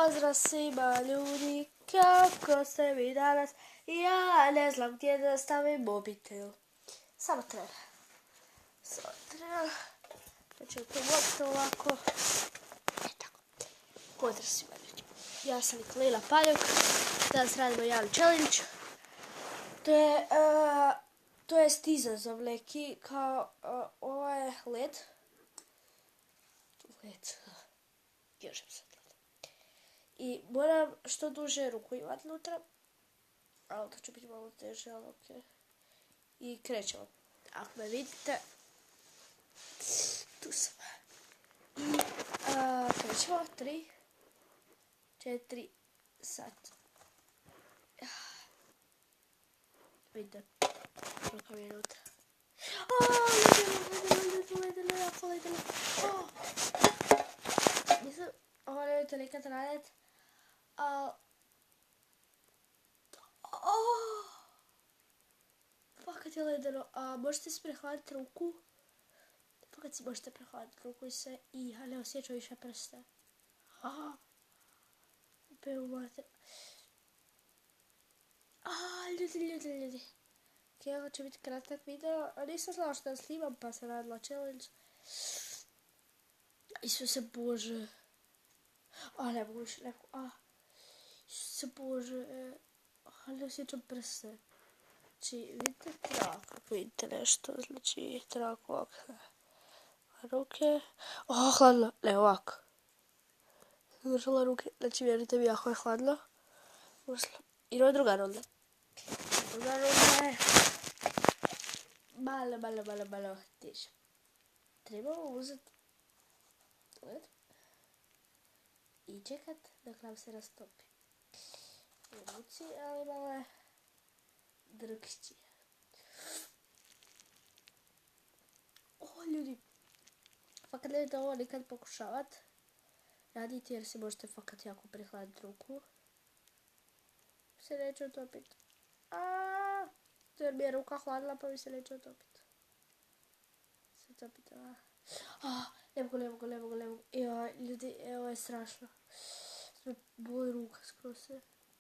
Pozdrav svima ljudi, kako ste vi danas? Ja ne znam gdje da stavim mobitel. Samo treba. Znači to mobitel ovako. Tako. Pozdrav svima ljudi. Ja sam Nikolina Paljuk. Danas radimo jedan challenge. To je izazov neki kao ovo je led. Ježem sad led. I moram što duže ruku imati unutra. Ali to će biti malo teže, ali okej. I krećemo. Ako me vidite, tu sam. I krećemo. 3, 4, sad. Vidite, koliko mi je unutra. Ledilo. Mislim, ovo nemojte nikad raditi. Fakat je ledeno. Možete si prehladiti ruku. Fakat si možete prehladiti ruku i sve. I ne osjećam više prste. Beumate. Ljudi. Ok, ovo će biti kratak video. Nisam znala što da snimam, pa sam radila challenge. Isuse Bože. Ne mogu više. Isuse Bože. Ne osjećam prste. Znači, vidite trak. Vidite nešto. Znači, trak ovako. Ruke. Hladno. Ne, ovako. Držala ruke. Znači, vjerujte mi, jako je hladno. I ovo je druga runda. Druga runda je malo teže. Trebamo uzeti led i čekat dok nam se rastopi. U ruci, ali malo je drugčije. Ljudi, fakat nemojte ovo nikad pokušavat raditi jer si možete fakat jako prihladiti ruku. Se neće utopiti. Jer mi je ruka hladila pa mi se neće utopiti. Se utopiti. Ne mogu. Ljudi, ovo je strašno. Boli ruka skroz se.